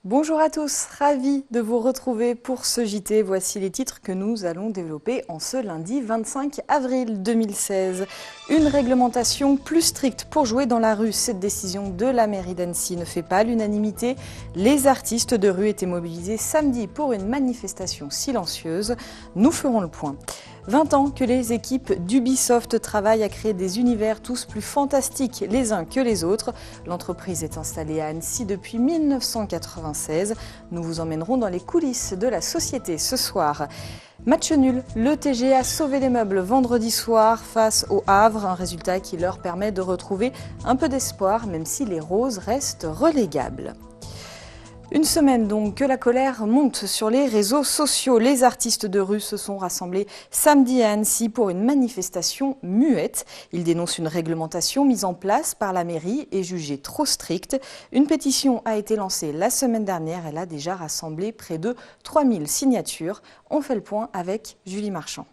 Bonjour à tous, ravi de vous retrouver pour ce JT. Voici les titres que nous allons développer en ce lundi 25 avril 2016. Une réglementation plus stricte pour jouer dans la rue. Cette décision de la mairie d'Annecy ne fait pas l'unanimité. Les artistes de rue étaient mobilisés samedi pour une manifestation silencieuse. Nous ferons le point. 20 ans que les équipes d'Ubisoft travaillent à créer des univers tous plus fantastiques les uns que les autres. L'entreprise est installée à Annecy depuis 1996. Nous vous emmènerons dans les coulisses de la société ce soir. Match nul, le TG a sauvé les meubles vendredi soir face au Havre, un résultat qui leur permet de retrouver un peu d'espoir, même si les Roses restent relégables. Une semaine donc que la colère monte sur les réseaux sociaux. Les artistes de rue se sont rassemblés samedi à Annecy pour une manifestation muette. Ils dénoncent une réglementation mise en place par la mairie et jugée trop stricte. Une pétition a été lancée la semaine dernière. Elle a déjà rassemblé près de 3000 signatures. On fait le point avec Julie Marchand.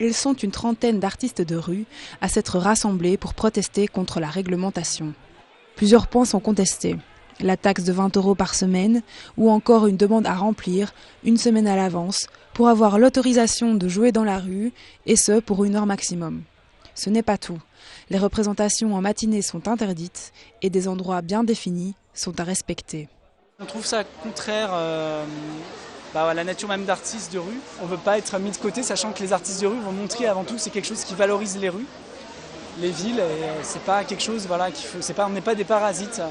Ils sont une trentaine d'artistes de rue à s'être rassemblés pour protester contre la réglementation. Plusieurs points sont contestés. La taxe de 20 € par semaine ou encore une demande à remplir une semaine à l'avance pour avoir l'autorisation de jouer dans la rue et ce pour 1 heure maximum. Ce n'est pas tout. Les représentations en matinée sont interdites et des endroits bien définis sont à respecter. On trouve ça contraire à la nature même d'artistes de rue. On ne veut pas être mis de côté, sachant que les artistes de rue vont montrer avant tout que c'est quelque chose qui valorise les rues, les villes, et c'est pas quelque chose on n'est pas des parasites.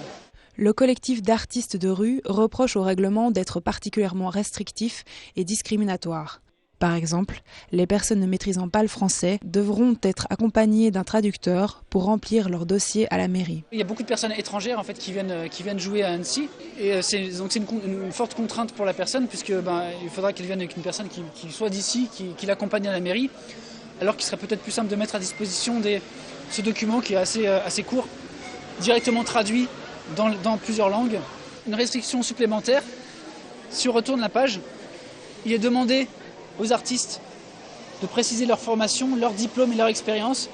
Le collectif d'artistes de rue reproche au règlement d'être particulièrement restrictif et discriminatoire. Par exemple, les personnes ne maîtrisant pas le français devront être accompagnées d'un traducteur pour remplir leur dossier à la mairie. Il y a beaucoup de personnes étrangères en fait, qui viennent jouer à Annecy. Et c'est une forte contrainte pour la personne, puisque il faudra qu'elle vienne avec une personne qui soit d'ici, qui l'accompagne à la mairie, alors qu'il serait peut-être plus simple de mettre à disposition ce document qui est assez court, directement traduit dans plusieurs langues. Une restriction supplémentaire, si on retourne la page, il est demandé aux artistes de préciser leur formation, leur diplôme et leur expérience.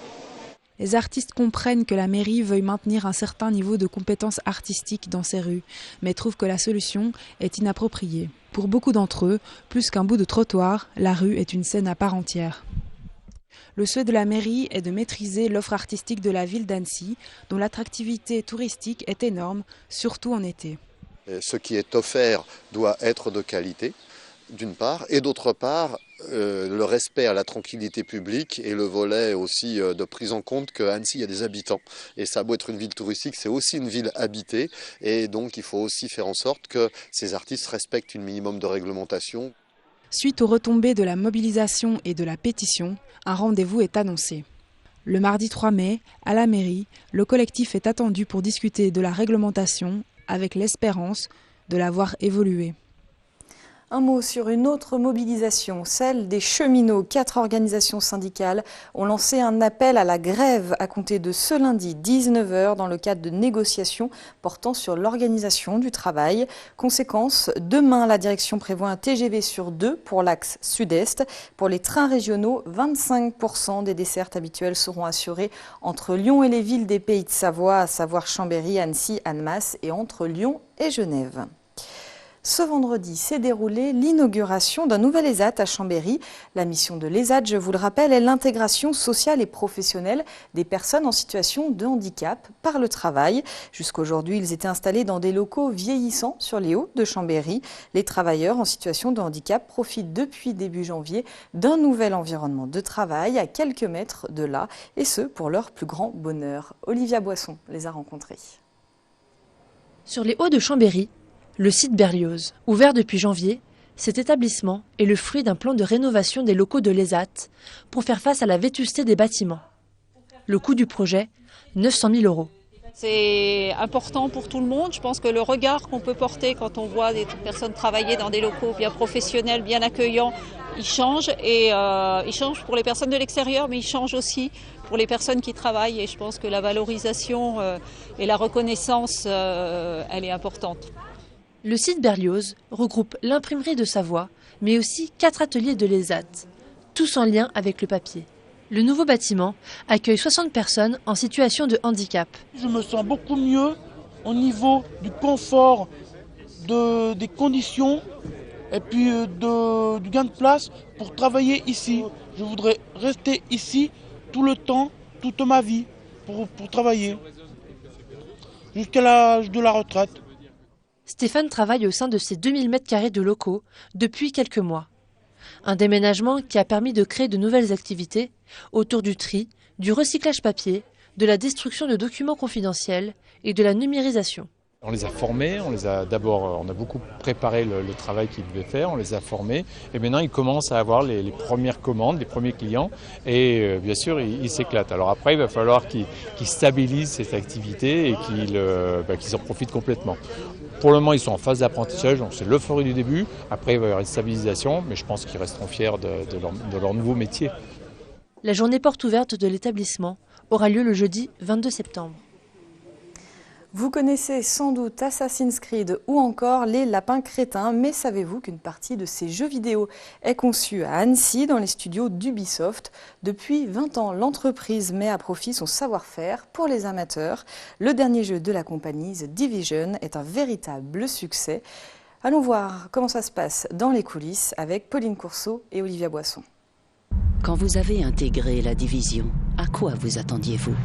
Les artistes comprennent que la mairie veuille maintenir un certain niveau de compétences artistiques dans ces rues, mais trouvent que la solution est inappropriée. Pour beaucoup d'entre eux, plus qu'un bout de trottoir, la rue est une scène à part entière. Le souhait de la mairie est de maîtriser l'offre artistique de la ville d'Annecy, dont l'attractivité touristique est énorme, surtout en été. Ce qui est offert doit être de qualité, d'une part, et d'autre part, le respect à la tranquillité publique et le volet aussi de prise en compte qu'à Annecy, il y a des habitants. Et ça a beau être une ville touristique, c'est aussi une ville habitée, et donc il faut aussi faire en sorte que ces artistes respectent un minimum de réglementation. Suite aux retombées de la mobilisation et de la pétition, un rendez-vous est annoncé. Le mardi 3 mai, à la mairie, le collectif est attendu pour discuter de la réglementation avec l'espérance de la voir évoluer. Un mot sur une autre mobilisation, celle des cheminots. 4 organisations syndicales ont lancé un appel à la grève à compter de ce lundi 19 h dans le cadre de négociations portant sur l'organisation du travail. Conséquence, demain, la direction prévoit un TGV sur 2 pour l'axe sud-est. Pour les trains régionaux, 25% des dessertes habituelles seront assurées entre Lyon et les villes des Pays de Savoie, à savoir Chambéry, Annecy, Annemasse et entre Lyon et Genève. Ce vendredi s'est déroulée l'inauguration d'un nouvel ESAT à Chambéry. La mission de l'ESAT, je vous le rappelle, est l'intégration sociale et professionnelle des personnes en situation de handicap par le travail. Jusqu'aujourd'hui, ils étaient installés dans des locaux vieillissants sur les hauts de Chambéry. Les travailleurs en situation de handicap profitent depuis début janvier d'un nouvel environnement de travail à quelques mètres de là, et ce pour leur plus grand bonheur. Olivia Boisson les a rencontrés. Sur les hauts de Chambéry, le site Berlioz, ouvert depuis janvier, cet établissement est le fruit d'un plan de rénovation des locaux de l'ESAT pour faire face à la vétusté des bâtiments. Le coût du projet, 900 000 €. C'est important pour tout le monde. Je pense que le regard qu'on peut porter quand on voit des personnes travailler dans des locaux bien professionnels, bien accueillants, il change. Et il change pour les personnes de l'extérieur, mais il change aussi pour les personnes qui travaillent. Et je pense que la valorisation et la reconnaissance, elle est importante. Le site Berlioz regroupe l'imprimerie de Savoie, mais aussi 4 ateliers de l'ESAT, tous en lien avec le papier. Le nouveau bâtiment accueille 60 personnes en situation de handicap. Je me sens beaucoup mieux au niveau du confort des conditions et puis du gain de place pour travailler ici. Je voudrais rester ici tout le temps, toute ma vie, pour travailler, jusqu'à l'âge de la retraite. Stéphane travaille au sein de ces 2000 m² de locaux depuis quelques mois. Un déménagement qui a permis de créer de nouvelles activités autour du tri, du recyclage papier, de la destruction de documents confidentiels et de la numérisation. On les a formés, on a beaucoup préparé le travail qu'ils devaient faire, on les a formés et maintenant ils commencent à avoir les premières commandes, les premiers clients et bien sûr ils s'éclatent. Alors après il va falloir qu'ils stabilisent cette activité et qu'ils en profitent complètement. Pour le moment ils sont en phase d'apprentissage, donc c'est l'euphorie du début, après il va y avoir une stabilisation mais je pense qu'ils resteront fiers de leur nouveau métier. La journée porte ouverte de l'établissement aura lieu le jeudi 22 septembre. Vous connaissez sans doute Assassin's Creed ou encore les lapins crétins, mais savez-vous qu'une partie de ces jeux vidéo est conçue à Annecy dans les studios d'Ubisoft. Depuis 20 ans, l'entreprise met à profit son savoir-faire pour les amateurs. Le dernier jeu de la compagnie, The Division, est un véritable succès. Allons voir comment ça se passe dans les coulisses avec Pauline Courceau et Olivia Boisson. Quand vous avez intégré la division, à quoi vous attendiez-vous ?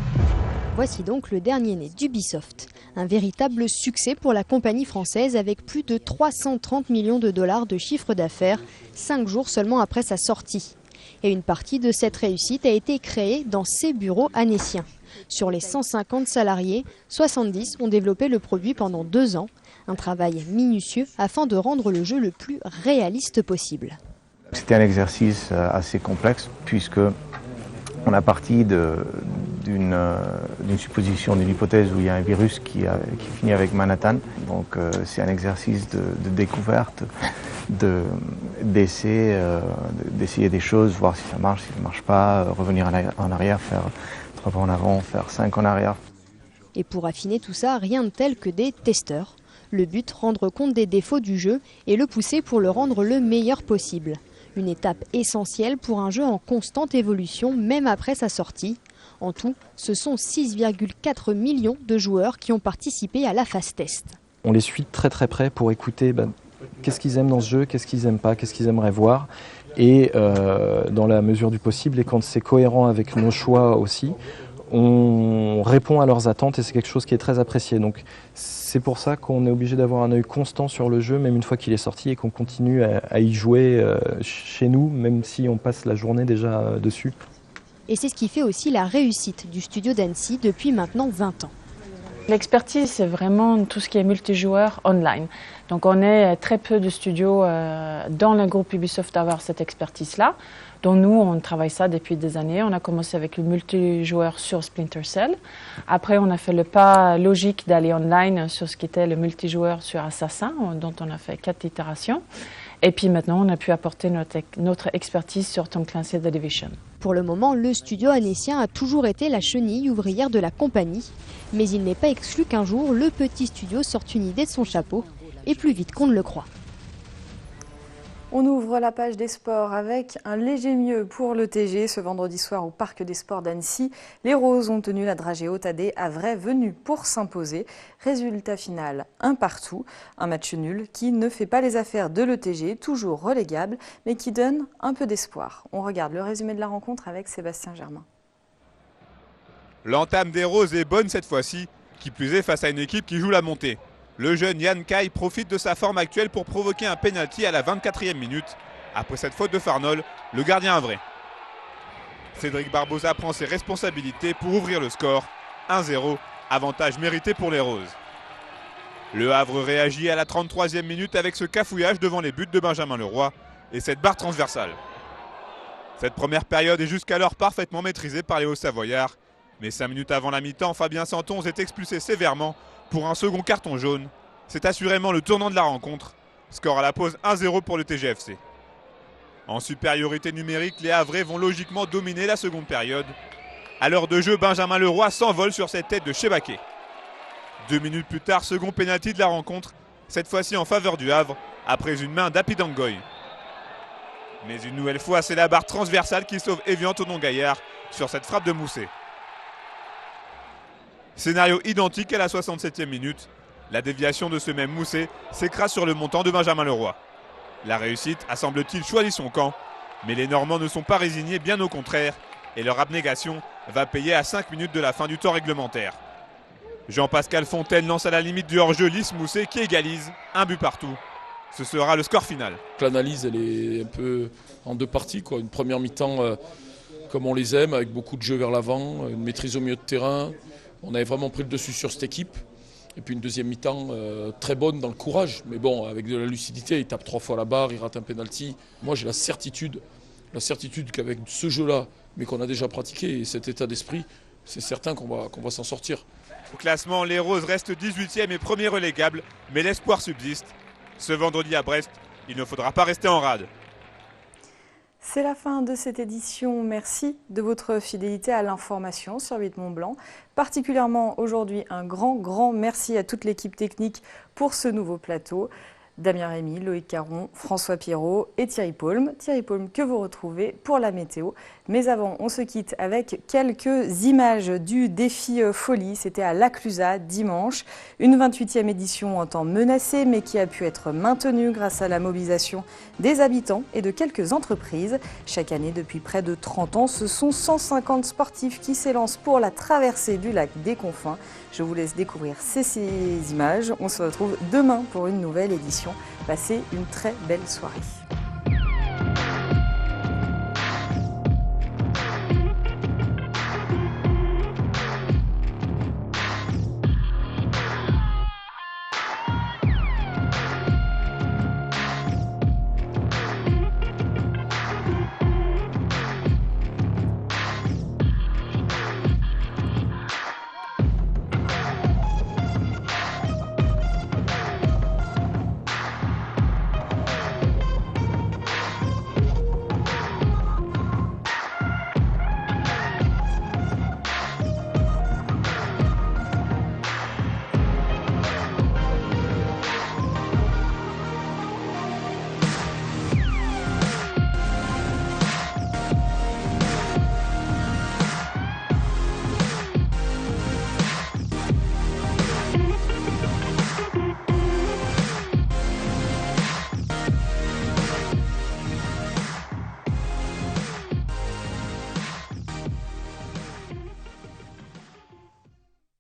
Voici donc le dernier né d'Ubisoft. Un véritable succès pour la compagnie française avec plus de 330 millions de dollars de chiffre d'affaires, 5 jours seulement après sa sortie. Et une partie de cette réussite a été créée dans ses bureaux annéciens. Sur les 150 salariés, 70 ont développé le produit pendant 2 ans. Un travail minutieux afin de rendre le jeu le plus réaliste possible. C'était un exercice assez complexe puisque on a parti d'une supposition, d'une hypothèse où il y a un virus qui finit avec Manhattan. Donc c'est un exercice de découverte, d'essayer des choses, voir si ça marche pas, revenir en arrière, faire 3 pas en avant, faire 5 en arrière. Et pour affiner tout ça, rien de tel que des testeurs. Le but, rendre compte des défauts du jeu et le pousser pour le rendre le meilleur possible. Une étape essentielle pour un jeu en constante évolution, même après sa sortie. En tout, ce sont 6,4 millions de joueurs qui ont participé à la phase test. On les suit très très près pour écouter qu'est-ce qu'ils aiment dans ce jeu, qu'est-ce qu'ils n'aiment pas, qu'est-ce qu'ils aimeraient voir. Et dans la mesure du possible, et quand c'est cohérent avec nos choix aussi, on répond à leurs attentes et c'est quelque chose qui est très apprécié. Donc c'est pour ça qu'on est obligé d'avoir un œil constant sur le jeu, même une fois qu'il est sorti, et qu'on continue à y jouer chez nous, même si on passe la journée déjà dessus. Et c'est ce qui fait aussi la réussite du studio d'Annecy depuis maintenant 20 ans. L'expertise, c'est vraiment tout ce qui est multijoueur online. Donc on est très peu de studios dans le groupe Ubisoft à avoir cette expertise-là. Donc nous, on travaille ça depuis des années. On a commencé avec le multijoueur sur Splinter Cell. Après, on a fait le pas logique d'aller online sur ce qui était le multijoueur sur Assassin, dont on a fait 4 itérations. Et puis maintenant, on a pu apporter notre expertise sur Tom Clancy The Division. Pour le moment, le studio annécien a toujours été la chenille ouvrière de la compagnie. Mais il n'est pas exclu qu'un jour, le petit studio sorte une idée de son chapeau, et plus vite qu'on ne le croit. On ouvre la page des sports avec un léger mieux pour le TG. Ce vendredi soir au Parc des Sports d'Annecy, les Roses ont tenu la dragée haute AD à Vray, venue pour s'imposer. Résultat final, 1-1, un match nul qui ne fait pas les affaires de l'ETG, toujours relégable, mais qui donne un peu d'espoir. On regarde le résumé de la rencontre avec Sébastien Germain. L'entame des Roses est bonne cette fois-ci, qui plus est face à une équipe qui joue la montée. Le jeune Yann Kai profite de sa forme actuelle pour provoquer un pénalty à la 24e minute. Après cette faute de Farnol, le gardien vrai. Cédric Barbosa prend ses responsabilités pour ouvrir le score. 1-0, avantage mérité pour les Roses. Le Havre réagit à la 33e minute avec ce cafouillage devant les buts de Benjamin Leroy et cette barre transversale. Cette première période est jusqu'alors parfaitement maîtrisée par les Hauts-Savoyards. Mais 5 minutes avant la mi-temps, Fabien Santon est expulsé sévèrement pour un second carton jaune. C'est assurément le tournant de la rencontre. Score à la pause 1-0 pour le TGFC. En supériorité numérique, les Havrais vont logiquement dominer la seconde période. À l'heure de jeu, Benjamin Leroy s'envole sur cette tête de Chebaké. 2 minutes plus tard, second pénalty de la rencontre, cette fois-ci en faveur du Havre, après une main d'Apidangoy. Mais une nouvelle fois, c'est la barre transversale qui sauve Evian Tonon-Gaillard sur cette frappe de Mousset. Scénario identique à la 67e minute. La déviation de ce même Mousset s'écrase sur le montant de Benjamin Leroy. La réussite a semble-t-il choisi son camp, mais les Normands ne sont pas résignés, bien au contraire, et leur abnégation va payer à 5 minutes de la fin du temps réglementaire. Jean-Pascal Fontaine lance à la limite du hors-jeu Lys Mousset qui égalise, un but partout. Ce sera le score final. L'analyse elle est un peu en deux parties, quoi. Une première mi-temps comme on les aime, avec beaucoup de jeux vers l'avant, une maîtrise au milieu de terrain. On avait vraiment pris le dessus sur cette équipe. Et puis une deuxième mi-temps très bonne dans le courage. Mais bon, avec de la lucidité, il tape 3 fois la barre, il rate un penalty. Moi j'ai la certitude qu'avec ce jeu-là, mais qu'on a déjà pratiqué, et cet état d'esprit, c'est certain qu'on va s'en sortir. Au classement, les Roses restent 18e et premier relégable, mais l'espoir subsiste. Ce vendredi à Brest, il ne faudra pas rester en rade. C'est la fin de cette édition. Merci de votre fidélité à l'information sur 8 Mont-Blanc. Particulièrement aujourd'hui, un grand merci à toute l'équipe technique pour ce nouveau plateau. Damien Rémy, Loïc Caron, François Pirot et Thierry Paulme. Thierry Paulme que vous retrouvez pour la météo. Mais avant, on se quitte avec quelques images du défi folie. C'était à Laclusaz dimanche. Une 28e édition en temps menacé, mais qui a pu être maintenue grâce à la mobilisation des habitants et de quelques entreprises. Chaque année, depuis près de 30 ans, ce sont 150 sportifs qui s'élancent pour la traversée du lac des Confins. Je vous laisse découvrir ces images. On se retrouve demain pour une nouvelle édition. Passez une très belle soirée.